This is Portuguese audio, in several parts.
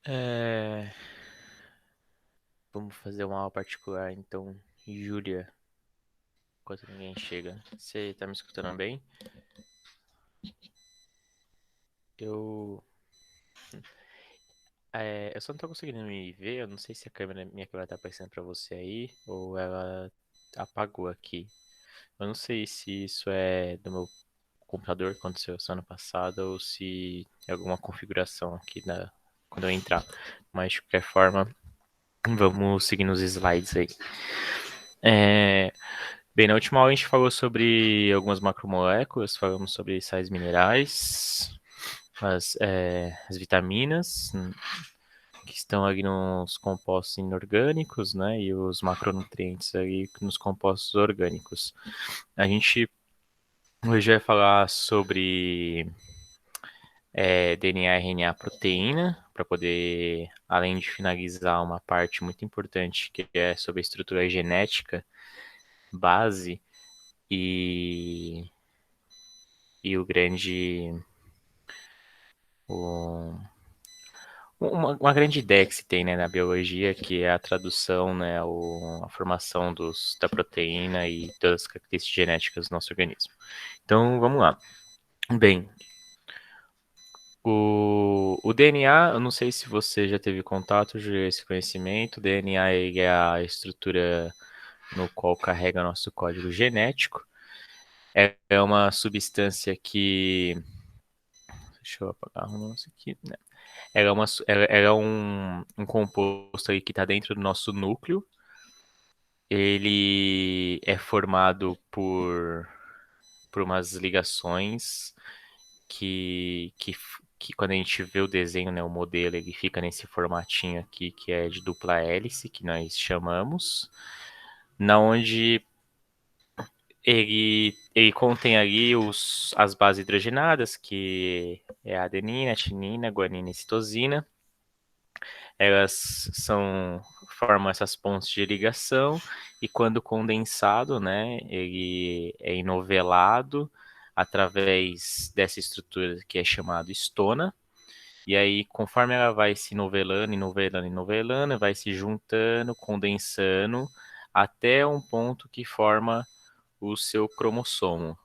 É, Vamos fazer uma aula particular, então, Júlia, enquanto ninguém chega. Você tá me escutando bem? Eu, eu só não tô conseguindo me ver, eu não sei se minha câmera tá aparecendo pra você aí, ou ela apagou aqui. Eu não sei se isso é do meu computador que aconteceu semana passada, ou se é alguma configuração aqui quando eu entrar. Mas, de qualquer forma, vamos seguir nos slides aí. É, Bem, na última aula a gente falou sobre algumas macromoléculas, falamos sobre sais minerais, as vitaminas, que estão ali nos compostos inorgânicos, né, e os macronutrientes ali nos compostos orgânicos. A gente hoje vai falar sobre DNA, RNA, proteína, para poder, além de finalizar uma parte muito importante que é sobre a estrutura genética base e e o grande. O, uma grande ideia que se tem, né, na biologia, que é a tradução, né, a formação da proteína e todas as características genéticas do nosso organismo. Então, vamos lá. Bem, o DNA, eu não sei se você já teve contato, já esse conhecimento. O DNA ele é a estrutura no qual carrega nosso código genético. É uma substância que. Deixa eu apagar o nosso aqui. Né? Ela é um composto aí que está dentro do nosso núcleo. Ele é formado por umas ligações que quando a gente vê o desenho, né, o modelo, ele fica nesse formatinho aqui que é de dupla hélice, que nós chamamos, na onde ele contém ali as bases hidrogenadas, que é a adenina, timina, guanina e citosina. Elas formam essas pontes de ligação e quando condensado, né, ele é enovelado através dessa estrutura que é chamada estona. E aí, conforme ela vai se novelando, novelando, novelando, vai se juntando, condensando, até um ponto que forma o seu cromossomo,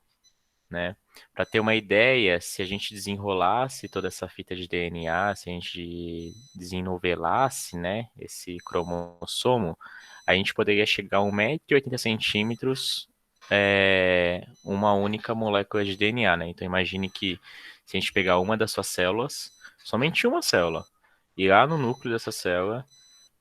né? Para ter uma ideia, se a gente desenrolasse toda essa fita de DNA, se a gente desennovelasse, né, esse cromossomo, a gente poderia chegar a 1,80 m, uma única molécula de DNA, né? Então imagine que se a gente pegar uma das suas células, somente uma célula, ir lá no núcleo dessa célula,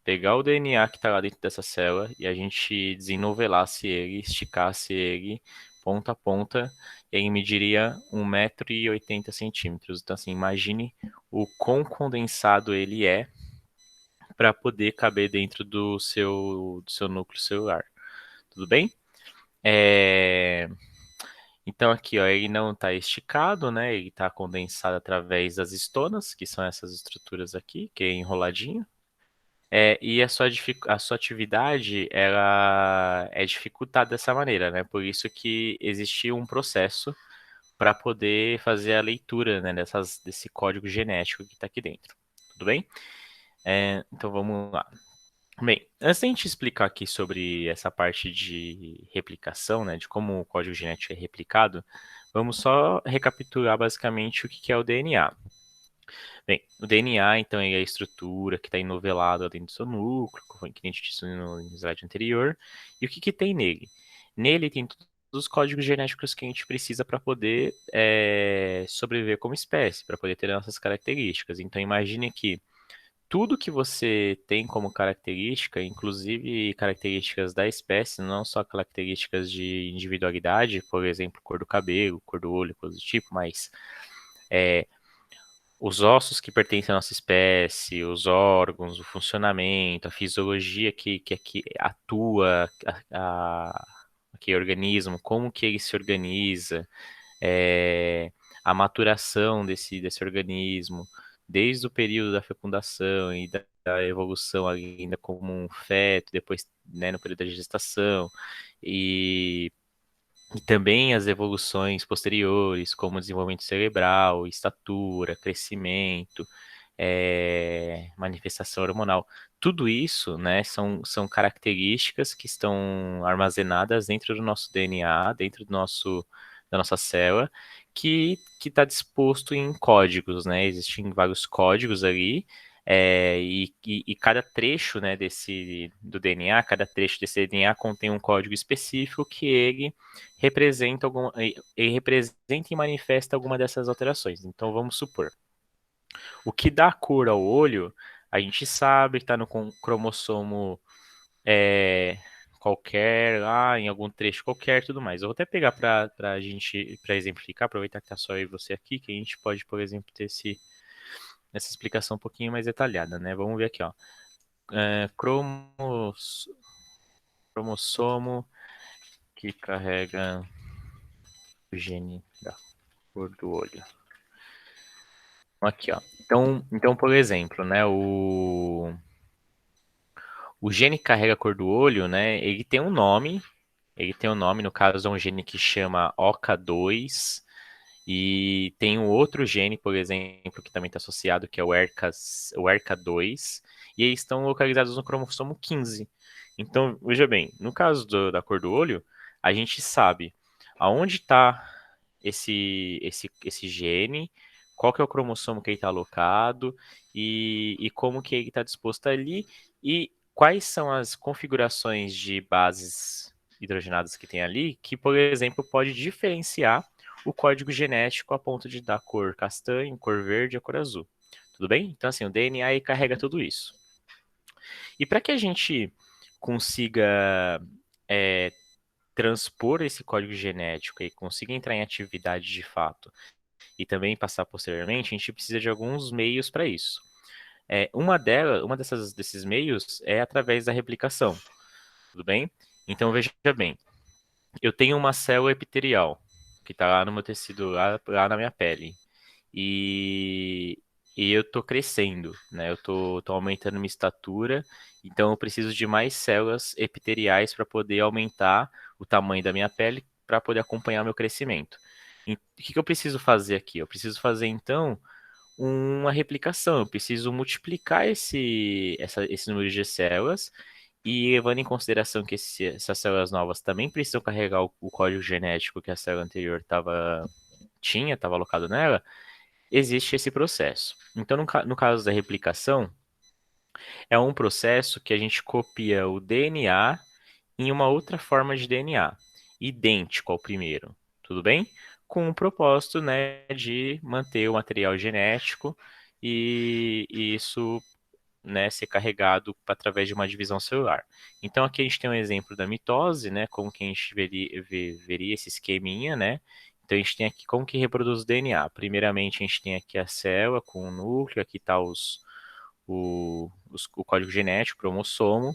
pegar o DNA que está lá dentro dessa célula e a gente desenovelasse ele, esticasse ele ponta a ponta, ele mediria 1,80 m. Então, assim, imagine o quão condensado ele é para poder caber dentro do seu núcleo celular. Tudo bem? É... Então, aqui, ó, ele não está esticado, né? Ele está condensado através das estonas, que são essas estruturas aqui, que é enroladinho. E a sua atividade ela é dificultada dessa maneira, né? Por isso que existe um processo para poder fazer a leitura, né, desse código genético que está aqui dentro. Tudo bem? Então vamos lá. Bem, antes da gente explicar aqui sobre essa parte de replicação, né, de como o código genético é replicado, vamos só recapitular basicamente o que é o DNA. Bem, o DNA, então, é a estrutura que está enovelada dentro do seu núcleo, como que a gente disse no slide anterior. E o que tem nele? Nele tem todos os códigos genéticos que a gente precisa para poder sobreviver como espécie, para poder ter nossas características. Então, imagine que tudo que você tem como característica, inclusive características da espécie, não só características de individualidade, por exemplo, cor do cabelo, cor do olho, coisa do tipo, mas os ossos que pertencem à nossa espécie, os órgãos, o funcionamento, a fisiologia que atua, aquele organismo, como que ele se organiza, a maturação desse organismo, desde o período da fecundação e da evolução ainda como um feto, depois, né, no período da gestação, e e também as evoluções posteriores, como desenvolvimento cerebral, estatura, crescimento, manifestação hormonal. Tudo isso, né, são características que estão armazenadas dentro do nosso DNA, dentro da nossa célula, que está disposto em códigos, né? Existem vários códigos ali, e cada trecho, né, do DNA, cada trecho desse DNA contém um código específico que ele representa e manifesta alguma dessas alterações. Então, vamos supor. O que dá cor ao olho, a gente sabe que está no cromossomo é, qualquer, lá em algum trecho qualquer, tudo mais. Eu vou até pegar para gente, para exemplificar, aproveitar que tá só eu e você aqui, que a gente pode, por exemplo, ter essa explicação um pouquinho mais detalhada, né? Vamos ver aqui, ó. É, cromossomo que carrega o gene da cor do olho. Aqui, ó. Então, por exemplo, né, o gene que carrega a cor do olho, né? Ele tem um nome. Ele tem um nome, no caso, é um gene que chama OCA2. E tem um outro gene, por exemplo, que também está associado, que é o ERCA2. E eles estão localizados no cromossomo 15. Então, veja bem, no caso da cor do olho, a gente sabe aonde está esse gene, qual que é o cromossomo que ele está alocado e como que ele está disposto ali e quais são as configurações de bases hidrogenadas que tem ali que, por exemplo, pode diferenciar o código genético a ponto de dar cor castanho, cor verde e cor azul. Tudo bem? Então, assim, o DNA aí carrega tudo isso. E para que a gente consiga é, transpor esse código genético e consiga entrar em atividade de fato e também passar posteriormente, a gente precisa de alguns meios para isso. Desses meios é através da replicação, tudo bem? Então veja bem, eu tenho uma célula epitelial que está lá no meu tecido, lá na minha pele, e, e eu tô crescendo, né? Eu tô aumentando minha estatura, então eu preciso de mais células epiteliais para poder aumentar o tamanho da minha pele para poder acompanhar meu crescimento. E o que que eu preciso fazer aqui? Eu preciso fazer então uma replicação. Eu preciso multiplicar esse número de células e levando em consideração que essas células novas também precisam carregar o código genético que a célula anterior estava alocado nela, existe esse processo. Então, no caso da replicação, é um processo que a gente copia o DNA em uma outra forma de DNA, idêntico ao primeiro, tudo bem? Com o propósito, né, de manter o material genético e isso, né, ser carregado através de uma divisão celular. Então aqui a gente tem um exemplo da mitose, né, como que a gente veria esse esqueminha, né? Então a gente tem aqui como que reproduz o DNA. Primeiramente a gente tem aqui a célula com o núcleo, aqui está o código genético, o cromossomo.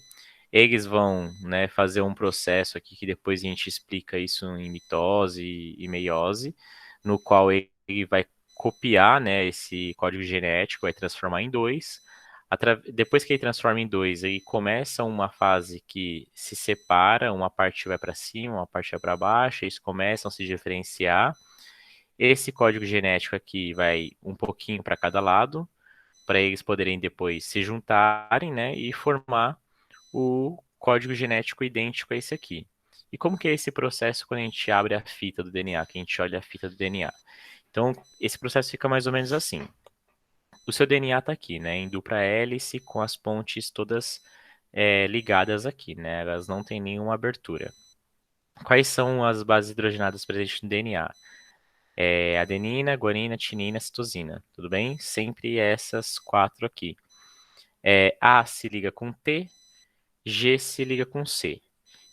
Eles vão, né, fazer um processo aqui que depois a gente explica isso em mitose e meiose, no qual ele vai copiar, né, esse código genético, vai transformar em dois. Depois que ele transforma em dois, aí começa uma fase que se separa, uma parte vai para cima, uma parte vai para baixo, eles começam a se diferenciar. Esse código genético aqui vai um pouquinho para cada lado, para eles poderem depois se juntarem, né, e formar o código genético idêntico a esse aqui. E como que é esse processo quando a gente abre a fita do DNA, que a gente olha a fita do DNA? Então, esse processo fica mais ou menos assim. O seu DNA está aqui, né, em dupla hélice, com as pontes todas ligadas aqui, né, elas não têm nenhuma abertura. Quais são as bases hidrogenadas presentes no DNA? Adenina, guanina, timina, citosina, tudo bem? Sempre essas quatro aqui. A se liga com T, G se liga com C.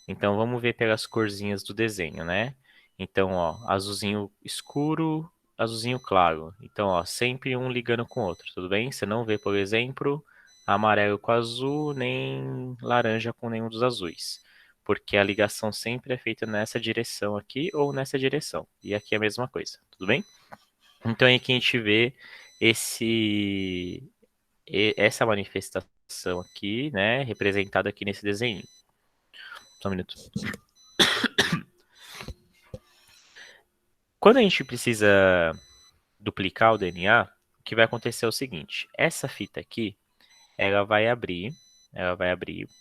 Então vamos ver pelas corzinhas do desenho, né? Então, ó, azulzinho escuro, azulzinho claro. Então, ó, sempre um ligando com o outro, tudo bem? Você não vê, por exemplo, amarelo com azul, nem laranja com nenhum dos azuis. Porque a ligação sempre é feita nessa direção aqui ou nessa direção. E aqui é a mesma coisa, tudo bem? Então aí que a gente vê essa manifestação aqui, né, representada aqui nesse desenho. Só um minuto. Quando a gente precisa duplicar o DNA, o que vai acontecer é o seguinte, essa fita aqui, ela vai abrir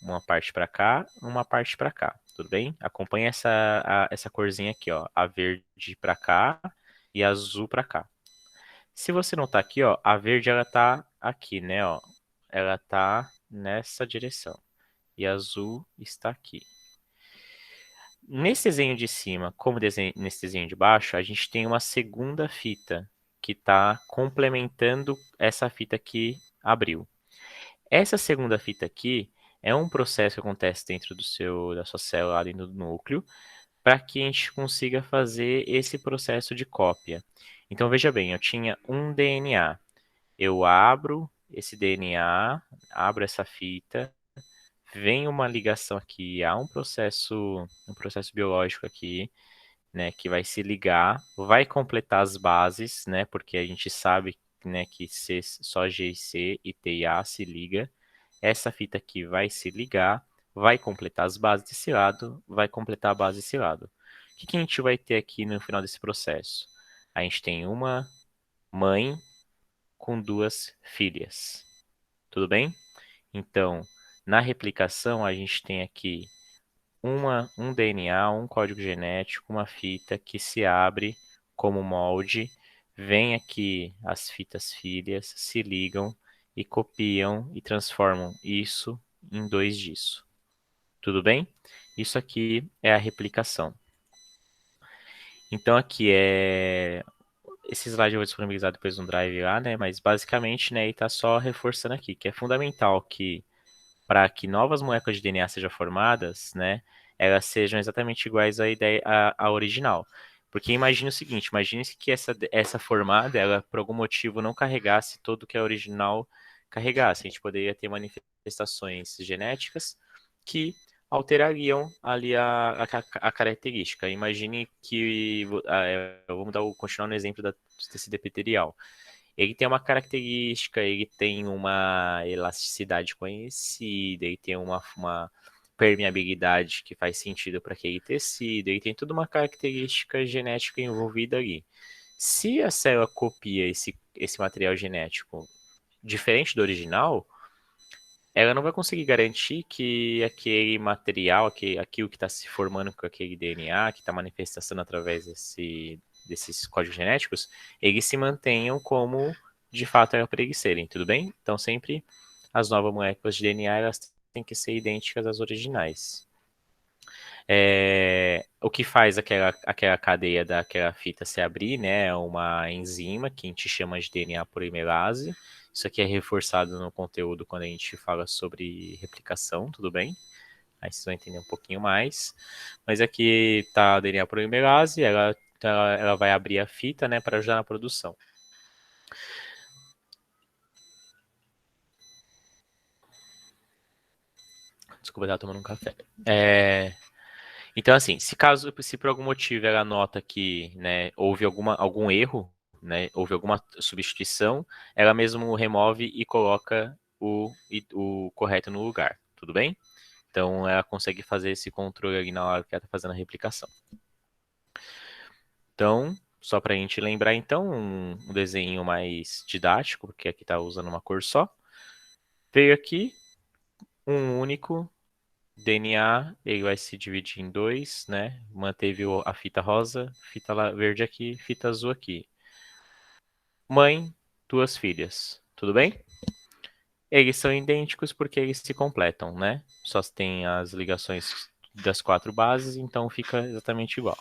uma parte para cá, uma parte para cá, tudo bem? Acompanha essa corzinha aqui, ó, a verde para cá e a azul para cá. Se você notar aqui, ó, a verde ela tá aqui, né, ó, ela tá nessa direção e a azul está aqui. Nesse desenho de cima, como nesse desenho de baixo, a gente tem uma segunda fita que está complementando essa fita que abriu. Essa segunda fita aqui é um processo que acontece dentro da sua célula, dentro do núcleo, para que a gente consiga fazer esse processo de cópia. Então, veja bem, eu tinha um DNA. Eu abro esse DNA, abro essa fita, vem uma ligação aqui, há um processo biológico aqui, né, que vai se ligar, vai completar as bases, né, porque a gente sabe, né, que só G e C e T e A se liga. Essa fita aqui vai se ligar, vai completar as bases desse lado, vai completar a base desse lado. O que que a gente vai ter aqui no final desse processo? A gente tem uma mãe com duas filhas. Tudo bem? Então, na replicação, a gente tem aqui um DNA, um código genético, uma fita que se abre como molde, vem aqui as fitas filhas, se ligam e copiam e transformam isso em dois disso. Tudo bem? Isso aqui é a replicação. Então aqui é esse slide eu vou disponibilizar depois no Drive lá, né? Mas basicamente, né, ele está só reforçando aqui que é fundamental que para que novas moléculas de DNA sejam formadas, né, elas sejam exatamente iguais à ideia à original. Porque imagine o seguinte, imagine que essa formada, ela por algum motivo não carregasse todo o que a original carregasse. A gente poderia ter manifestações genéticas que alterariam ali a característica. Imagine que, vamos continuar no exemplo do tecido epitelial. Ele tem uma característica, ele tem uma elasticidade conhecida, ele tem uma permeabilidade que faz sentido para aquele tecido, ele tem toda uma característica genética envolvida ali. Se a célula copia esse material genético diferente do original, ela não vai conseguir garantir que aquele material, aquilo que está se formando com aquele DNA, que está manifestando através desses códigos genéticos, eles se mantenham como de fato era para eles serem, tudo bem? Então sempre as novas moléculas de DNA elas têm que ser idênticas às originais. O que faz aquela cadeia daquela fita se abrir, né? É uma enzima que a gente chama de DNA polimerase. Isso aqui é reforçado no conteúdo quando a gente fala sobre replicação, tudo bem? Aí vocês vão entender um pouquinho mais. Mas aqui está a DNA polimerase, ela vai abrir a fita, né, para ajudar na produção. Desculpa, eu estava tomando um café. Então, assim, se por algum motivo ela nota que, né, houve algum erro, né, houve alguma substituição, ela mesmo remove e coloca o correto no lugar, tudo bem? Então, ela consegue fazer esse controle ali na hora que ela está fazendo a replicação. Então, só para a gente lembrar, então, um desenho mais didático, porque aqui está usando uma cor só. Veio aqui um único DNA, ele vai se dividir em dois, né? Manteve a fita rosa, fita verde aqui, fita azul aqui. Mãe, duas filhas. Tudo bem? Eles são idênticos porque eles se completam, né? Só tem as ligações das quatro bases, então fica exatamente igual.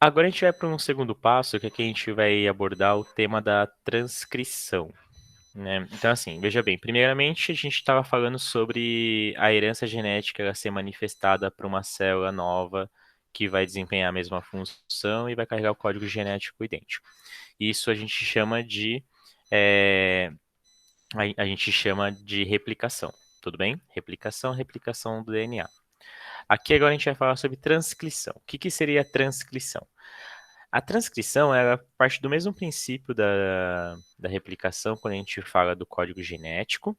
Agora a gente vai para um segundo passo, que aqui a gente vai abordar o tema da transcrição. Né? Então, assim, veja bem, primeiramente a gente estava falando sobre a herança genética ela ser manifestada para uma célula nova que vai desempenhar a mesma função e vai carregar o código genético idêntico. Isso é, a gente chama de replicação, tudo bem? Replicação do DNA. Aqui agora a gente vai falar sobre transcrição. O que, que seria a transcrição? A transcrição ela parte do mesmo princípio da replicação quando a gente fala do código genético,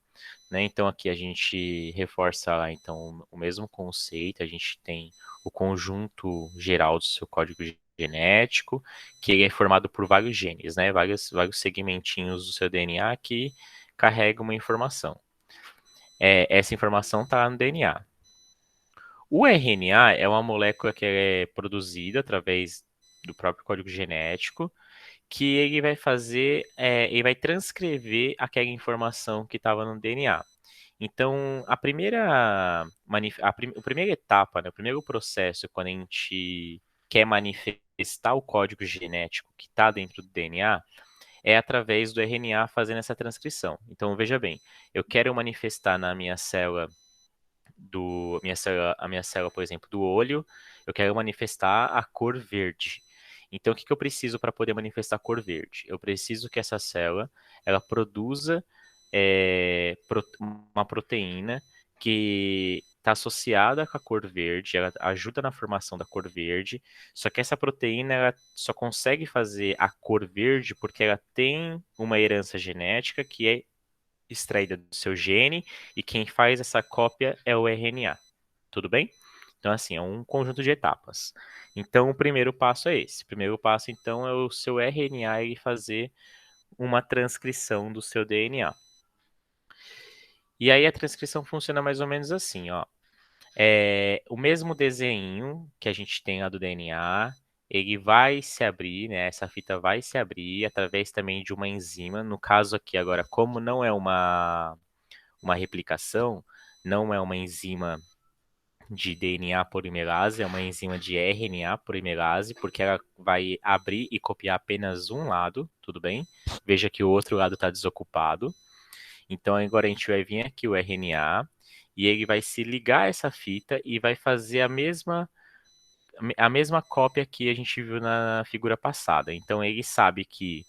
né? Então aqui a gente reforça lá então o mesmo conceito, a gente tem o conjunto geral do seu código genético, que ele é formado por vários genes, né? Vários segmentinhos do seu DNA que carregam uma informação. Essa informação está no DNA. O RNA é uma molécula que é produzida através do próprio código genético, que ele vai fazer, ele vai transcrever aquela informação que estava no DNA. Então, a primeira etapa, né, o primeiro processo, quando a gente quer manifestar o código genético que está dentro do DNA, é através do RNA fazendo essa transcrição. Então, veja bem, eu quero manifestar na minha célula a minha célula, por exemplo, do olho, eu quero manifestar a cor verde. Então, o que eu preciso para poder manifestar a cor verde? Eu preciso que essa célula ela produza uma proteína que está associada com a cor verde, ela ajuda na formação da cor verde, só que essa proteína ela só consegue fazer a cor verde porque ela tem uma herança genética que é extraída do seu gene e quem faz essa cópia é o RNA. Tudo bem? Então, assim, é um conjunto de etapas. Então, o primeiro passo é esse. O primeiro passo, então, é o seu RNA ele fazer uma transcrição do seu DNA. E aí a transcrição funciona mais ou menos assim, ó. O mesmo desenho que a gente tem lá do DNA, ele vai se abrir, né? Essa fita vai se abrir através também de uma enzima. No caso aqui agora, como não é uma replicação, não é uma enzima de DNA polimerase, é uma enzima de RNA polimerase, porque ela vai abrir e copiar apenas um lado, tudo bem? Veja que o outro lado está desocupado. Então agora a gente vai vir aqui o RNA e ele vai se ligar a essa fita e vai fazer a mesma cópia que a gente viu na figura passada. Então ele sabe que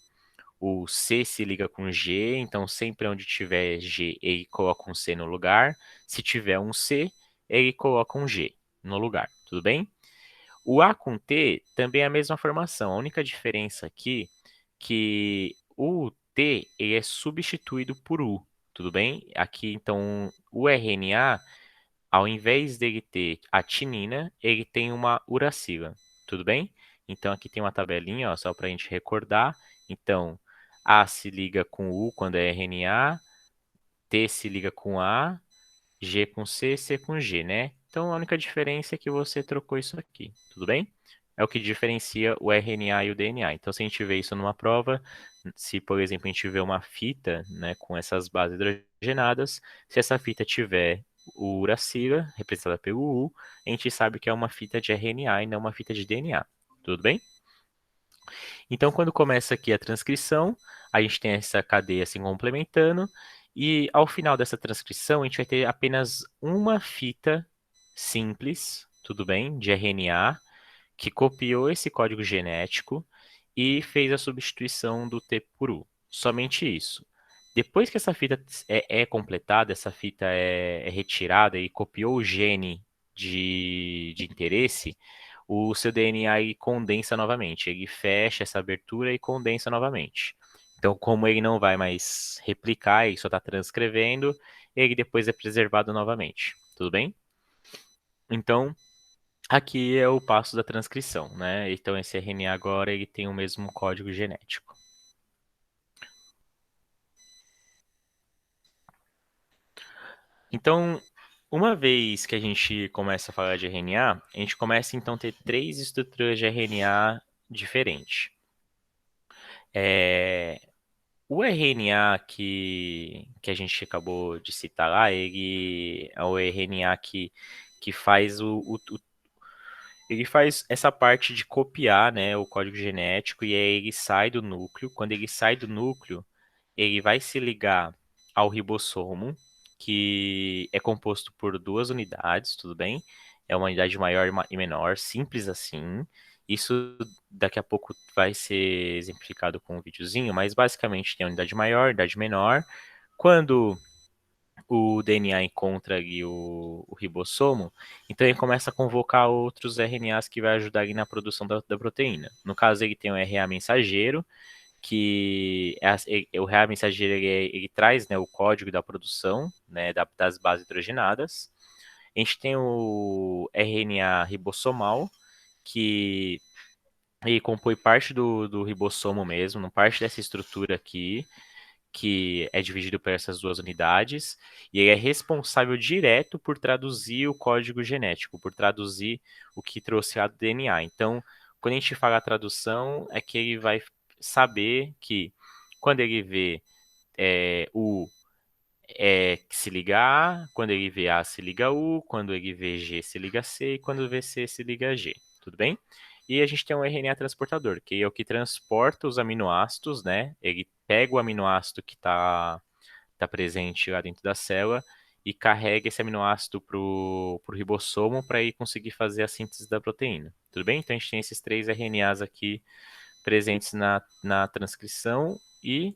o C se liga com G, então sempre onde tiver G, ele coloca um C no lugar. Se tiver um C, ele coloca um G no lugar, tudo bem? O A com T também é a mesma formação. A única diferença aqui é que o T ele é substituído por U, tudo bem? Aqui, então, o RNA, ao invés dele ter a tinina, ele tem uma uracila, tudo bem? Então, aqui tem uma tabelinha, ó, só para a gente recordar. Então, A se liga com U quando é RNA, T se liga com A, G com C, C com G, né? Então, a única diferença é que você trocou isso aqui, tudo bem? É o que diferencia o RNA e o DNA. Então, se a gente vê isso numa prova, se, por exemplo, a gente vê uma fita, né, com essas bases hidrogenadas, se essa fita tiver o uracila, representada pelo U, a gente sabe que é uma fita de RNA e não uma fita de DNA. Tudo bem? Então, quando começa aqui a transcrição, a gente tem essa cadeia se complementando, e ao final dessa transcrição, a gente vai ter apenas uma fita simples, tudo bem, de RNA, que copiou esse código genético e fez a substituição do T por U. Somente isso. Depois que essa fita é completada, essa fita é retirada e copiou o gene de interesse, o seu DNA ele condensa novamente. Ele fecha essa abertura e condensa novamente. Então, como ele não vai mais replicar, ele só está transcrevendo, ele depois é preservado novamente. Tudo bem? Então, aqui é o passo da transcrição, né? Então, esse RNA agora ele tem o mesmo código genético. Então, uma vez que a gente começa a falar de RNA, a gente começa então a ter três estruturas de RNA diferentes. O RNA que a gente acabou de citar lá, ele é o RNA que faz ele faz essa parte de copiar, né, o código genético e aí ele sai do núcleo. Quando ele sai do núcleo, ele vai se ligar ao ribossomo, que é composto por duas unidades, tudo bem? É uma unidade maior e menor, simples assim. Isso daqui a pouco vai ser exemplificado com um videozinho, mas basicamente tem a unidade maior, unidade menor. Quando o DNA encontra ali o ribossomo, então ele começa a convocar outros RNAs que vai ajudar ali na produção da proteína. No caso, ele tem o RNA mensageiro, que o RNA mensageiro ele traz, né, o código da produção, né, das bases hidrogenadas. A gente tem o RNA ribossomal, que e compõe parte do ribossomo mesmo, parte dessa estrutura aqui, que é dividido por essas duas unidades, e ele é responsável direto por traduzir o código genético, por traduzir o que trouxe lá do DNA. Então, quando a gente fala tradução, é que ele vai saber que quando ele vê U se liga A, quando ele vê A se liga U, quando ele vê G se liga C e quando vê C se liga G, tudo bem? E a gente tem um RNA transportador, que é o que transporta os aminoácidos, né? Ele pega o aminoácido que tá presente lá dentro da célula e carrega esse aminoácido pro ribossomo para ir conseguir fazer a síntese da proteína, tudo bem? Então a gente tem esses três RNAs aqui presentes na transcrição e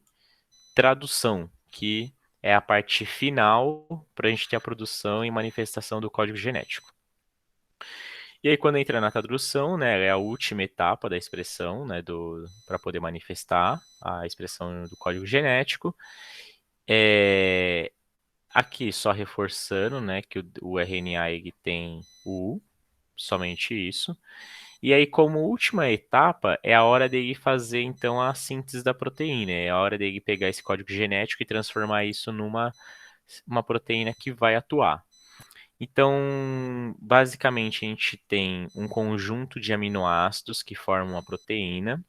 tradução, que é a parte final para a gente ter a produção e manifestação do código genético. E aí, quando entra na tradução, né, é a última etapa da expressão, né, para poder manifestar a expressão do código genético. Aqui, só reforçando, né, que o RNA ele tem o U, somente isso. E aí, como última etapa, é a hora dele fazer, então, a síntese da proteína. É a hora dele pegar esse código genético e transformar isso numa uma proteína que vai atuar. Então, basicamente, a gente tem um conjunto de aminoácidos que formam uma proteína.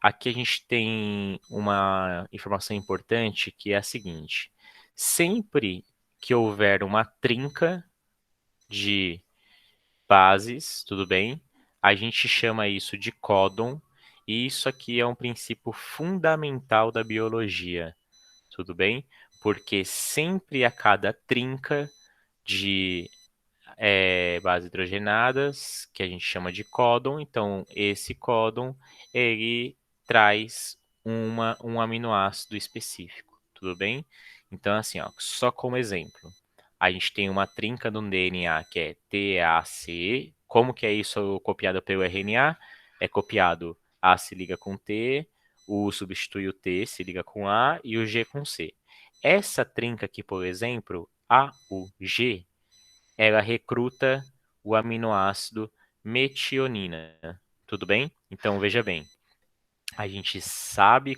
Aqui a gente tem uma informação importante que é a seguinte: sempre que houver uma trinca de bases, tudo bem? A gente chama isso de códon, e isso aqui é um princípio fundamental da biologia, tudo bem? Porque sempre a cada trinca de bases hidrogenadas, que a gente chama de códon. Então, esse códon, ele traz um aminoácido específico, tudo bem? Então, assim, ó, só como exemplo, a gente tem uma trinca no DNA que é TAC. Como que é isso copiado pelo RNA? É copiado A se liga com T, o substitui o T, se liga com A e o G com C. Essa trinca aqui, por exemplo, AUG, ela recruta o aminoácido metionina. Tudo bem? Então veja bem, a gente sabe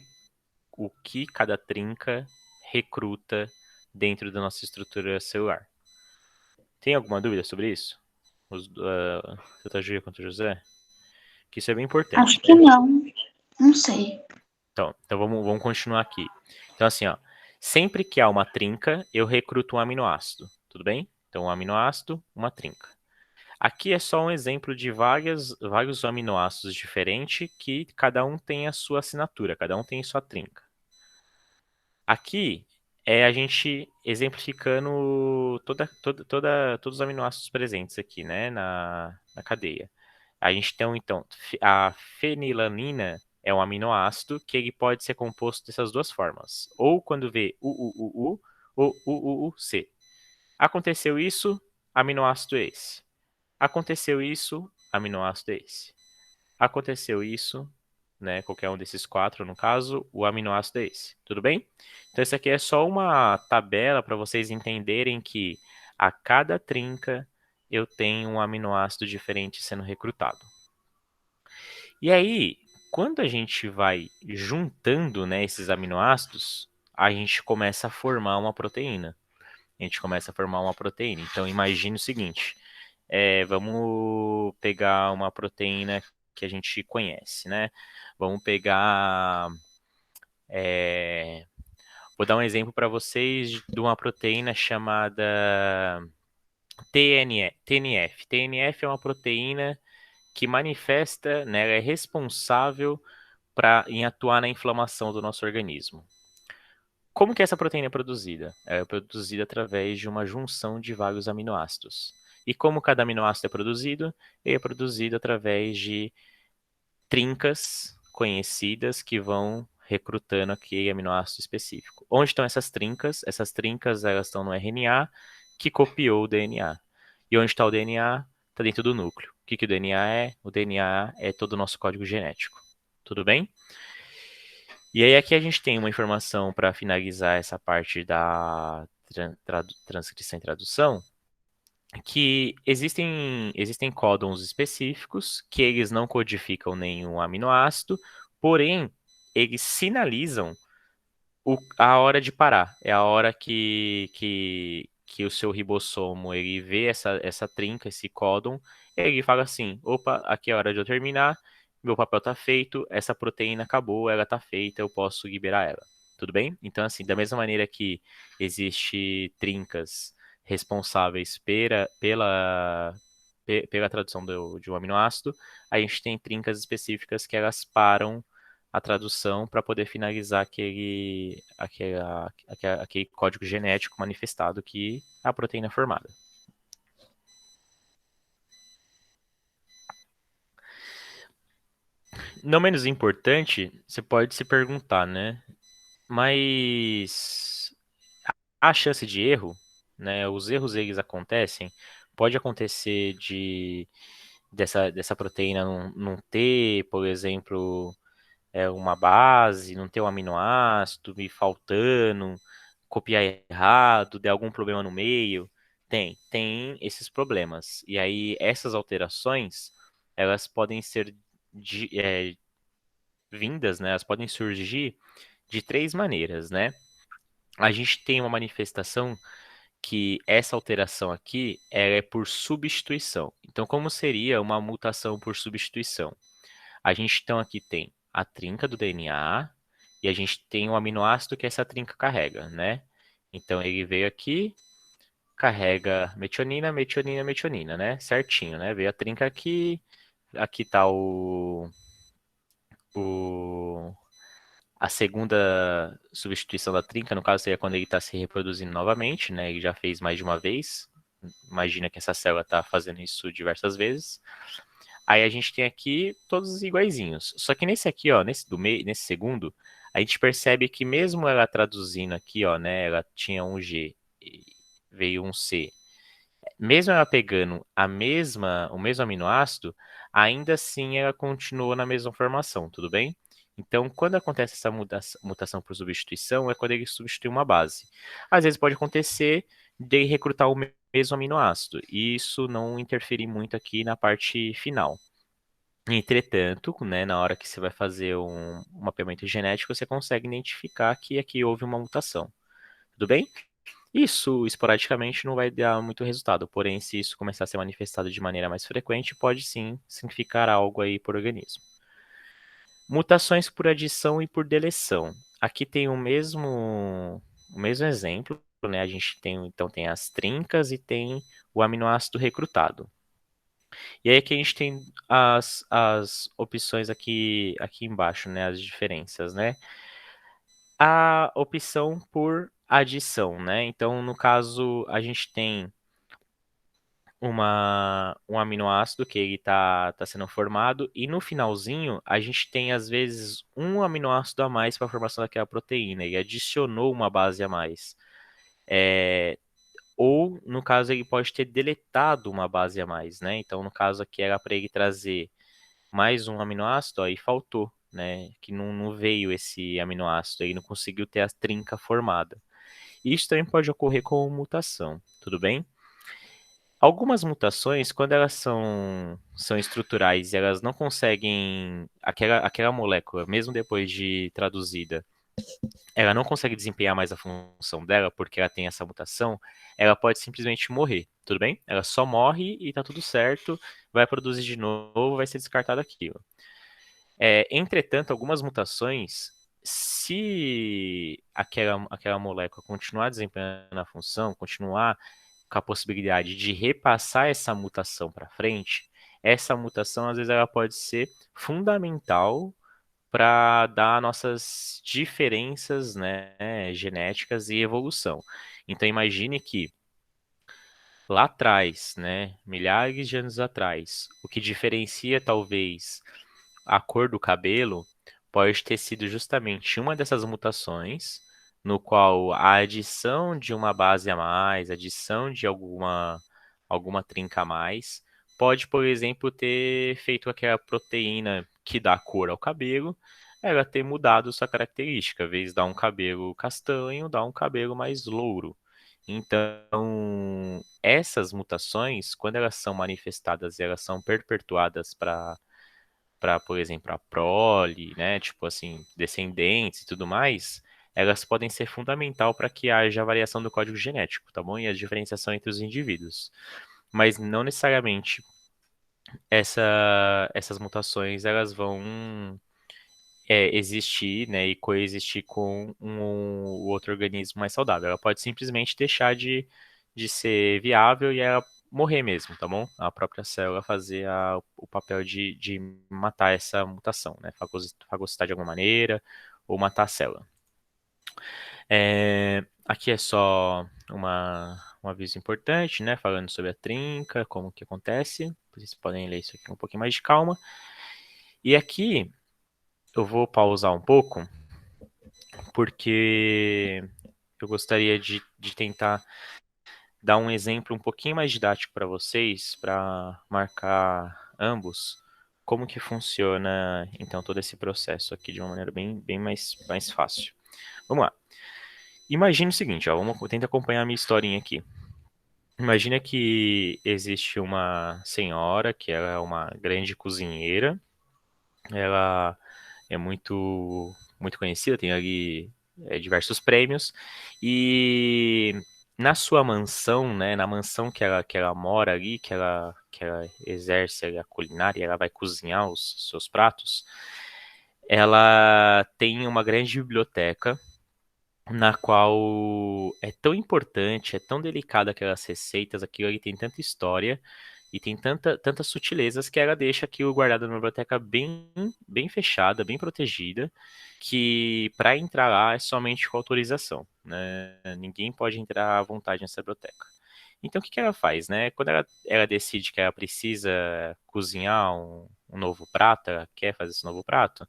o que cada trinca recruta dentro da nossa estrutura celular. Tem alguma dúvida sobre isso? Tanto a Júlia quanto o José? Que isso é bem importante. Acho que não. Não sei. Então vamos continuar aqui. Então, assim, ó, sempre que há uma trinca, eu recruto um aminoácido. Tudo bem? Então, um aminoácido, uma trinca. Aqui é só um exemplo de vários aminoácidos diferentes que cada um tem a sua assinatura, cada um tem sua trinca. Aqui é a gente exemplificando todos os aminoácidos presentes aqui, né, na cadeia. A gente tem, então, a fenilanina é um aminoácido que ele pode ser composto dessas duas formas. Ou quando vê UUUU ou UUUC. Aconteceu isso, aminoácido esse. Aconteceu isso, aminoácido esse. Aconteceu isso, né? Qualquer um desses quatro, no caso, o aminoácido é esse. Tudo bem? Então, isso aqui é só uma tabela para vocês entenderem que a cada trinca eu tenho um aminoácido diferente sendo recrutado. E aí, quando a gente vai juntando, né, esses aminoácidos, a gente começa a formar uma proteína. A gente começa a formar uma proteína. Então, imagine o seguinte: vamos pegar uma proteína que a gente conhece, né? Vamos pegar. Vou dar um exemplo para vocês de uma proteína chamada TNF. TNF é uma proteína que manifesta, né, ela é responsável em atuar na inflamação do nosso organismo. Como que essa proteína é produzida? Ela é produzida através de uma junção de vários aminoácidos. E como cada aminoácido é produzido? Ele é produzido através de trincas conhecidas que vão recrutando aquele aminoácido específico. Onde estão essas trincas? Essas trincas elas estão no RNA que copiou o DNA. E onde está o DNA? Está dentro do núcleo. O que o DNA é? O DNA é todo o nosso código genético. Tudo bem? E aí aqui a gente tem uma informação para finalizar essa parte da transcrição e tradução, que existem códons específicos que eles não codificam nenhum aminoácido, porém eles sinalizam a hora de parar. É a hora que o seu ribossomo ele vê essa trinca, esse códon, ele fala assim: opa, aqui é a hora de eu terminar, meu papel tá feito, essa proteína acabou, ela tá feita, eu posso liberar ela. Tudo bem? Então, assim, da mesma maneira que existe trincas responsáveis pela tradução de um aminoácido, a gente tem trincas específicas que elas param a tradução para poder finalizar aquele código genético manifestado que é a proteína formada. Não menos importante, você pode se perguntar, né? Mas a chance de erro, né? Os erros eles acontecem. Pode acontecer dessa proteína não ter, por exemplo, uma base, não ter um aminoácido, me faltando, copiar errado, der algum problema no meio. Tem esses problemas. E aí, essas alterações, elas podem ser vindas, né? Elas podem surgir de três maneiras, né? A gente tem uma manifestação que essa alteração aqui ela é por substituição. Então, como seria uma mutação por substituição? A gente então aqui tem a trinca do DNA e a gente tem o aminoácido que essa trinca carrega, né? Então ele veio aqui, carrega metionina, metionina, metionina, né? Certinho, né? Veio a trinca aqui, aqui tá o a segunda substituição da trinca, no caso seria quando ele está se reproduzindo novamente, né? Ele já fez mais de uma vez. Imagina que essa célula está fazendo isso diversas vezes. Aí a gente tem aqui todos iguaizinhos. Só que nesse aqui, ó, nesse do meio, nesse segundo, a gente percebe que mesmo ela traduzindo aqui, ó, né, ela tinha um G e veio um C. Mesmo ela pegando o mesmo aminoácido, ainda assim ela continua na mesma formação, tudo bem? Então, quando acontece essa mutação por substituição, é quando ele substitui uma base. Às vezes pode acontecer de recrutar o mesmo aminoácido, e isso não interferir muito aqui na parte final. Entretanto, né, na hora que você vai fazer um mapeamento genético, você consegue identificar que aqui houve uma mutação. Tudo bem? Isso esporadicamente não vai dar muito resultado, porém, se isso começar a ser manifestado de maneira mais frequente, pode sim significar algo aí por organismo. Mutações por adição e por deleção. Aqui tem o mesmo exemplo, né? A gente tem então tem as trincas e tem o aminoácido recrutado. E aí aqui a gente tem as opções aqui embaixo, né? As diferenças, né? A opção por adição, né? Então, no caso, a gente tem um aminoácido que ele tá sendo formado, e no finalzinho a gente tem, às vezes, um aminoácido a mais para a formação daquela proteína, ele adicionou uma base a mais. Ou, no caso, ele pode ter deletado uma base a mais, né? Então, no caso aqui, era para ele trazer mais um aminoácido, ó, e faltou, né? Que não veio esse aminoácido, ele não conseguiu ter a trinca formada. Isso também pode ocorrer com mutação, tudo bem? Algumas mutações, quando elas são estruturais e elas não conseguem, aquela molécula, mesmo depois de traduzida, ela não consegue desempenhar mais a função dela porque ela tem essa mutação, ela pode simplesmente morrer, tudo bem? Ela só morre e tá tudo certo, vai produzir de novo, vai ser descartado aquilo. Entretanto, algumas mutações, se aquela molécula continuar desempenhando a função, continuar com a possibilidade de repassar essa mutação para frente, essa mutação às vezes ela pode ser fundamental para dar nossas diferenças, né, genéticas e evolução. Então imagine que lá atrás, né, milhares de anos atrás, o que diferencia talvez a cor do cabelo pode ter sido justamente uma dessas mutações, no qual a adição de uma base a mais, adição de alguma trinca a mais, pode, por exemplo, ter feito aquela proteína que dá cor ao cabelo, ela ter mudado sua característica, em vez de dar um cabelo castanho, dar um cabelo mais louro. Então, essas mutações, quando elas são manifestadas e elas são perpetuadas para, por exemplo, a prole, né, tipo assim, descendentes e tudo mais, elas podem ser fundamental para que haja variação do código genético, tá bom? E a diferenciação entre os indivíduos. Mas não necessariamente essas mutações elas vão existir, né, e coexistir com o outro organismo mais saudável. Ela pode simplesmente deixar de ser viável e ela morrer mesmo, tá bom? A própria célula fazer o papel de matar essa mutação, né? Fagocitar de alguma maneira ou matar a célula. Aqui é só um aviso importante, né? Falando sobre a trinca, como que acontece. Vocês podem ler isso aqui com um pouquinho mais de calma. E aqui eu vou pausar um pouco porque eu gostaria de tentar dar um exemplo um pouquinho mais didático para vocês, para marcar ambos como que funciona então todo esse processo aqui de uma maneira bem mais fácil. Vamos lá. Imagine o seguinte, ó, vamos tentar acompanhar a minha historinha aqui. Imagina que existe uma senhora que ela é uma grande cozinheira, ela é muito conhecida, tem ali diversos prêmios. E na sua mansão, né, na mansão que ela mora ali, que ela exerce ali a culinária, ela vai cozinhar os seus pratos, ela tem uma grande biblioteca na qual é tão importante, é tão delicada aquelas receitas, aquilo ali tem tanta história e tem tantas sutilezas que ela deixa aquilo guardado na biblioteca bem fechada, bem protegida, que para entrar lá é somente com autorização, né? Ninguém pode entrar à vontade nessa biblioteca. Então, o que que ela faz, né? Quando ela decide que ela precisa cozinhar um novo prato, ela quer fazer esse novo prato,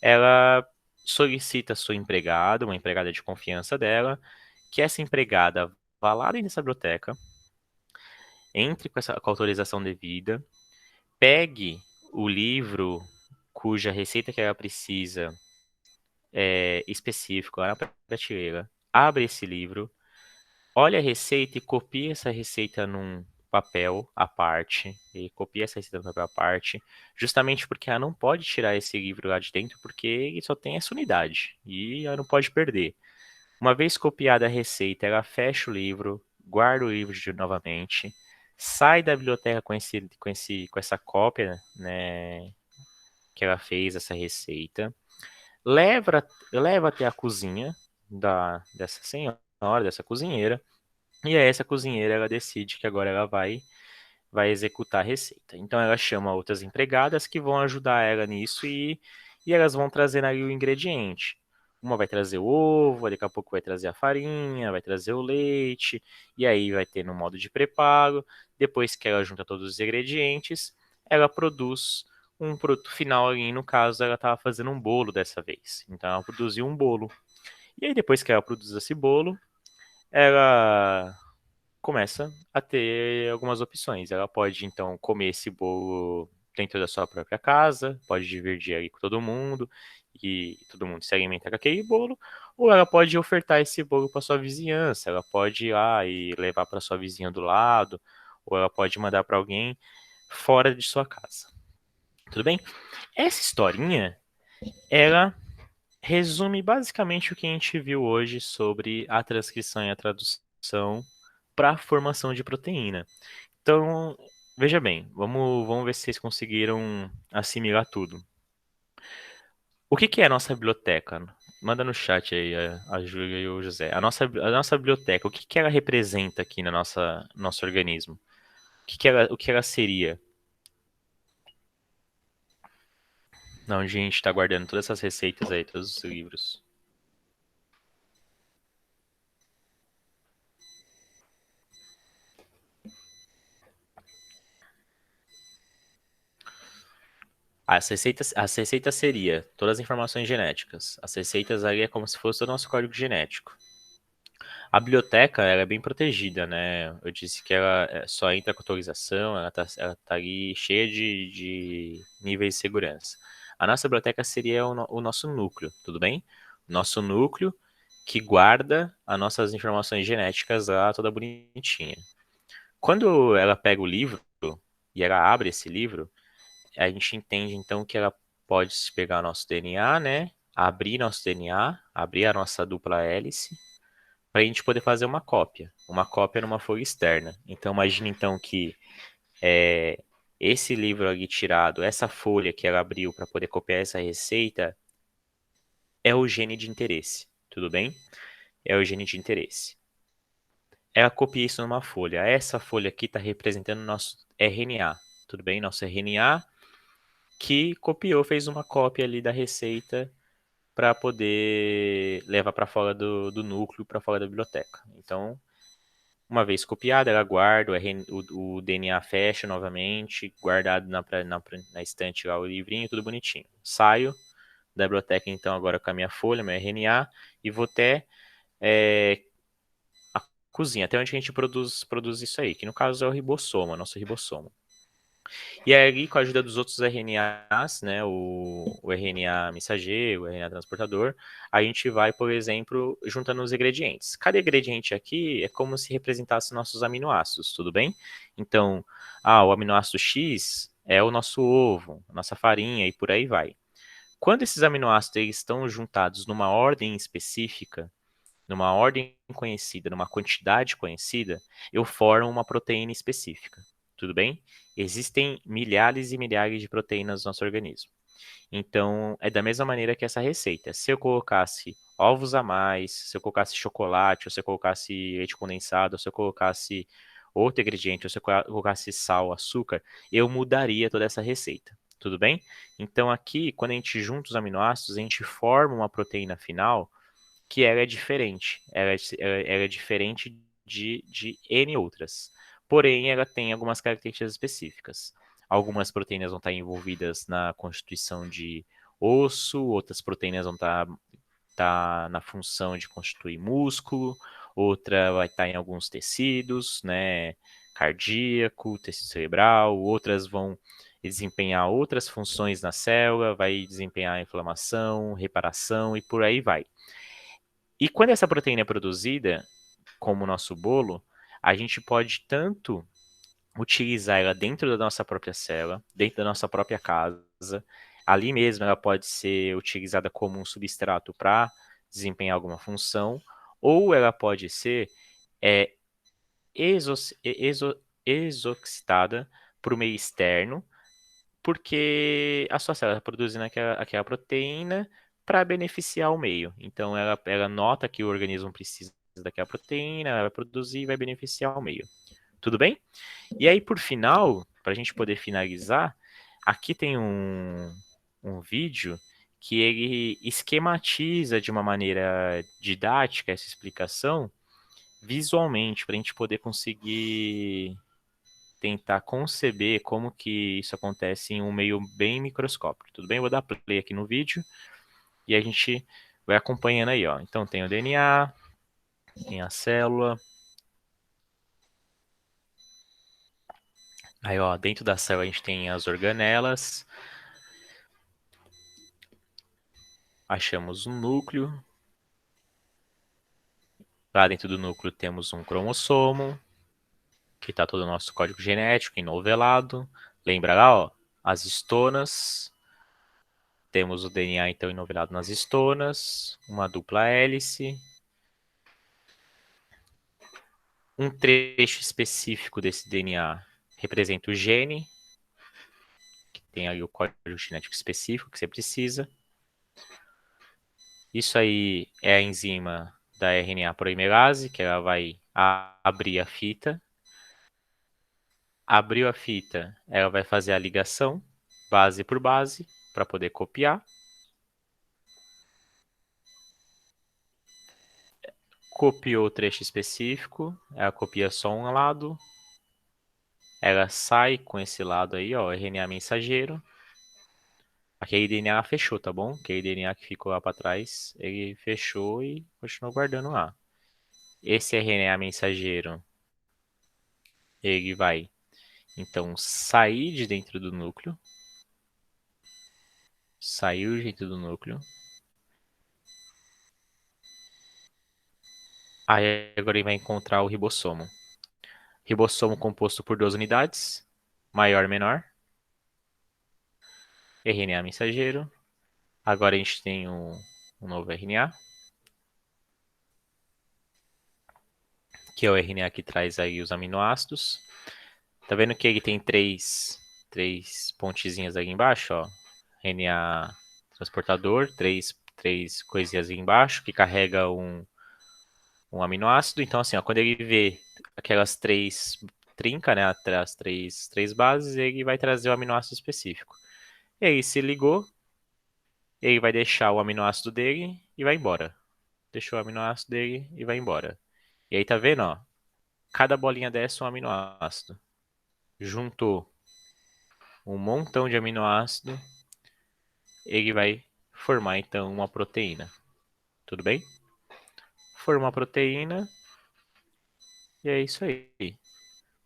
ela solicita a sua empregada, uma empregada de confiança dela, que essa empregada vá lá dentro dessa biblioteca, entre com a autorização devida, pegue o livro cuja receita que ela precisa específico lá na prateleira, abre esse livro, olha a receita e copia essa receita num papel à parte, e copia essa receita no papel à parte, justamente porque ela não pode tirar esse livro lá de dentro, porque ele só tem essa unidade, e ela não pode perder. Uma vez copiada a receita, ela fecha o livro, guarda o livro novamente, sai da biblioteca com essa cópia, né, que ela fez, essa receita, leva até a cozinha dessa senhora, dessa cozinheira, e aí essa cozinheira ela decide que agora ela vai executar a receita. Então ela chama outras empregadas que vão ajudar ela nisso e elas vão trazer ali o ingrediente. Uma vai trazer o ovo, daqui a pouco vai trazer a farinha, vai trazer o leite, e aí vai ter no modo de preparo. Depois que ela junta todos os ingredientes, ela produz um produto final ali. No caso, ela estava fazendo um bolo dessa vez. Então ela produziu um bolo. E aí depois que ela produz esse bolo, ela começa a ter algumas opções. Ela pode, então, comer esse bolo dentro da sua própria casa, pode dividir aí com todo mundo e todo mundo se alimenta com aquele bolo, ou ela pode ofertar esse bolo para sua vizinhança, ela pode ir lá e levar para sua vizinha do lado, ou ela pode mandar para alguém fora de sua casa. Tudo bem? Essa historinha, ela resume basicamente o que a gente viu hoje sobre a transcrição e a tradução para a formação de proteína. Então, veja bem, vamos ver se vocês conseguiram assimilar tudo. O que é a nossa biblioteca? Manda no chat aí a Júlia e o José. A nossa biblioteca, o que ela representa aqui na nosso organismo? O que ela seria? Onde a gente está guardando todas essas receitas aí, todos os livros. As receitas seria todas as informações genéticas. As receitas aí é como se fosse o nosso código genético. A biblioteca, ela é bem protegida, né? Eu disse que ela só entra com autorização, ela tá ali cheia de níveis de segurança. A nossa biblioteca seria o nosso núcleo, tudo bem? Nosso núcleo que guarda as nossas informações genéticas lá, toda bonitinha. Quando ela pega o livro e ela abre esse livro, a gente entende então que ela pode pegar nosso DNA, né? Abrir nosso DNA, abrir a nossa dupla hélice, para a gente poder fazer uma cópia numa folha externa. Então imagine então que esse livro ali tirado, essa folha que ela abriu para poder copiar essa receita, é o gene de interesse, tudo bem? É o gene de interesse. Ela copia isso numa folha. Essa folha aqui está representando nosso RNA, tudo bem? Nosso RNA que copiou, fez uma cópia ali da receita para poder levar para fora do núcleo, para fora da biblioteca. Então, uma vez copiada, ela guarda, o DNA fecha novamente, guardado na estante lá o livrinho, tudo bonitinho. Saio da biblioteca, então, agora com a minha folha, meu RNA, e vou até a cozinha, até onde a gente produz isso aí, que no caso é o ribossoma, nosso ribossoma. E aí, com a ajuda dos outros RNAs, né, o RNA mensageiro, o RNA transportador, a gente vai, por exemplo, juntando os ingredientes. Cada ingrediente aqui é como se representasse nossos aminoácidos, tudo bem? Então, o aminoácido X é o nosso ovo, a nossa farinha e por aí vai. Quando esses aminoácidos eles estão juntados numa ordem específica, numa ordem conhecida, numa quantidade conhecida, eu formo uma proteína específica. Tudo bem? Existem milhares e milhares de proteínas no nosso organismo. Então, é da mesma maneira que essa receita. Se eu colocasse ovos a mais, se eu colocasse chocolate, ou se eu colocasse leite condensado, ou se eu colocasse outro ingrediente, ou se eu colocasse sal, açúcar, eu mudaria toda essa receita. Tudo bem? Então, aqui, quando a gente junta os aminoácidos, a gente forma uma proteína final que ela é diferente. Ela é diferente de N outras. Porém, ela tem algumas características específicas. Algumas proteínas vão estar envolvidas na constituição de osso, outras proteínas vão estar na função de constituir músculo, outra vai estar em alguns tecidos, né, cardíaco, tecido cerebral, outras vão desempenhar outras funções na célula, vai desempenhar inflamação, reparação e por aí vai. E quando essa proteína é produzida, como o nosso bolo, a gente pode tanto utilizar ela dentro da nossa própria célula, dentro da nossa própria casa. Ali mesmo ela pode ser utilizada como um substrato para desempenhar alguma função, ou ela pode ser é, exoxitada para o meio externo, porque a sua célula está produzindo aquela proteína para beneficiar o meio. Então ela nota que o organismo precisa daquela proteína, ela vai produzir e vai beneficiar o meio. Tudo bem? E aí, por final, para a gente poder finalizar, aqui tem um vídeo que ele esquematiza de uma maneira didática essa explicação visualmente, para a gente poder conseguir tentar conceber como que isso acontece em um meio bem microscópico. Tudo bem? Eu vou dar play aqui no vídeo e a gente vai acompanhando aí, ó. Então tem o DNA, tem a célula. Aí, ó, dentro da célula a gente tem as organelas. Achamos um núcleo. Lá dentro do núcleo temos um cromossomo, que está todo o nosso código genético enovelado. Lembra lá, ó, as histonas. Temos o DNA então enovelado nas histonas, uma dupla hélice, um trecho específico desse DNA representa o gene, que tem aí o código genético específico que você precisa. Isso aí é a enzima da RNA polimerase, que ela vai abrir a fita. Abriu a fita, ela vai fazer a ligação, base por base, para poder copiar. Copiou o trecho específico, ela copia só um lado, ela sai com esse lado aí, ó, RNA mensageiro. Aquele DNA fechou, tá bom? Aquele DNA que ficou lá para trás, ele fechou e continuou guardando lá. Esse RNA mensageiro, ele vai então sair de dentro do núcleo, saiu de dentro do núcleo, Aí agora ele vai encontrar o ribossomo. Ribossomo composto por 2 unidades, maior, menor. RNA mensageiro. Agora a gente tem um novo RNA, que é o RNA que traz aí os aminoácidos. Tá vendo que ele tem três pontezinhas aqui embaixo, ó? RNA transportador, três coisinhas aqui embaixo que carrega um aminoácido. Então, assim, ó, quando ele vê aquelas três trinca, né, as três bases, ele vai trazer o aminoácido específico. E aí, se ligou, ele vai deixar o aminoácido dele e vai embora. Deixou o aminoácido dele e vai embora. E aí, tá vendo, ó? Cada bolinha dessa é um aminoácido. Juntou um montão de aminoácido, ele vai formar, então, uma proteína. Tudo bem? Formar proteína, e é isso aí.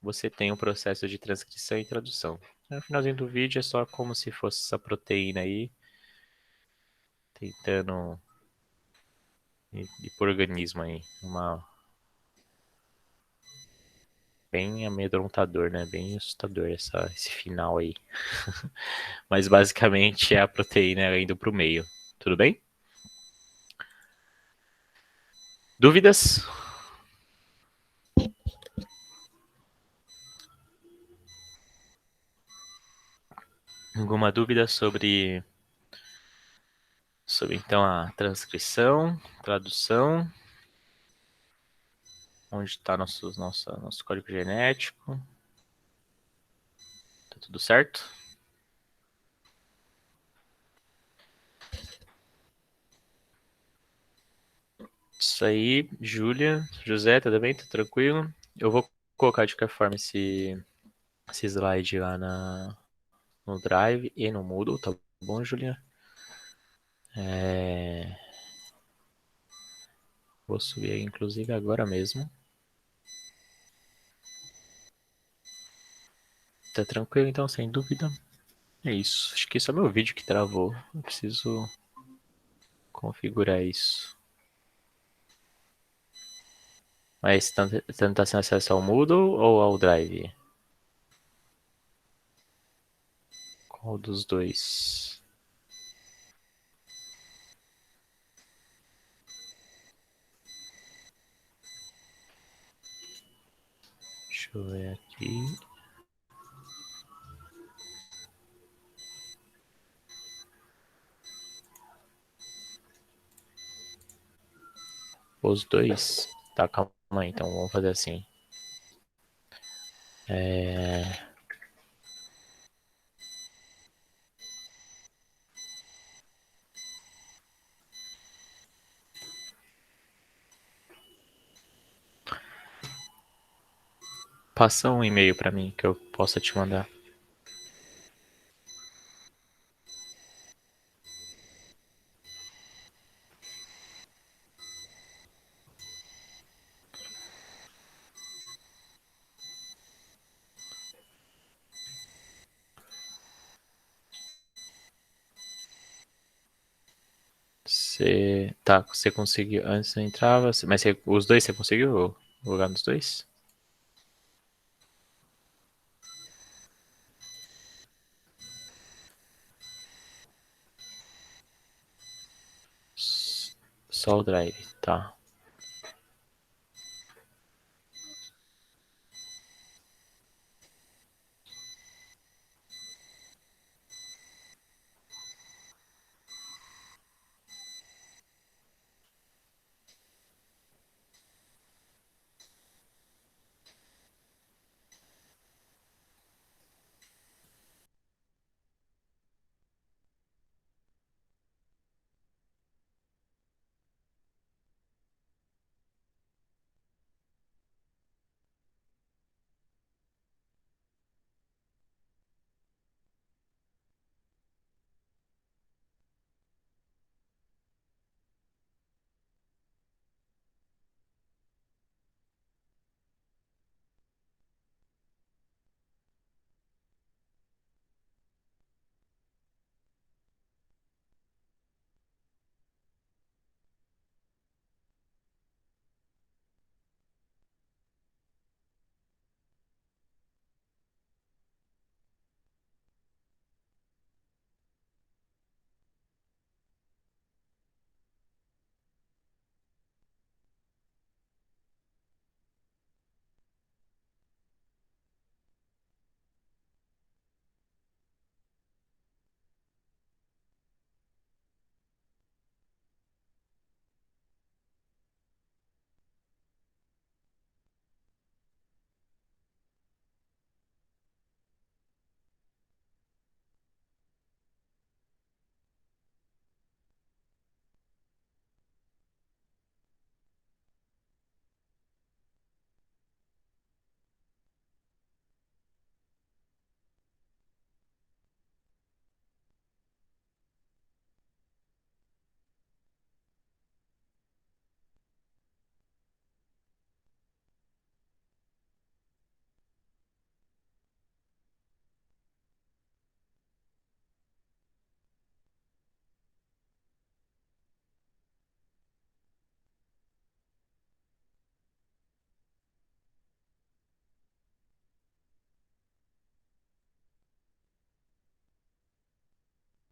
Você tem um processo de transcrição e tradução. No finalzinho do vídeo é só como se fosse essa proteína aí, tentando ir por organismo aí. Bem amedrontador, né? Bem assustador esse final aí. Mas basicamente é a proteína indo pro meio. Tudo bem? Dúvidas? Alguma dúvida sobre então a transcrição, tradução, onde está nosso código genético? Tá tudo certo? Isso aí, Júlia, José, tudo bem? Tudo tranquilo? Eu vou colocar de qualquer forma esse slide lá no Drive e no Moodle, tá bom, Júlia? Vou subir aí, inclusive, agora mesmo. Tá tranquilo, então, sem dúvida. É isso. Acho que esse é o meu vídeo que travou. Eu preciso configurar isso. Mas você não tá sem acesso ao Moodle ou ao Drive? Qual dos dois? Deixa eu ver aqui. Os dois? Tá, calma aí, então vamos fazer assim. Passa um e-mail pra mim que eu possa te mandar. Você conseguiu. Antes não entrava. Mas os dois você conseguiu logar nos dois? Só o Drive, tá.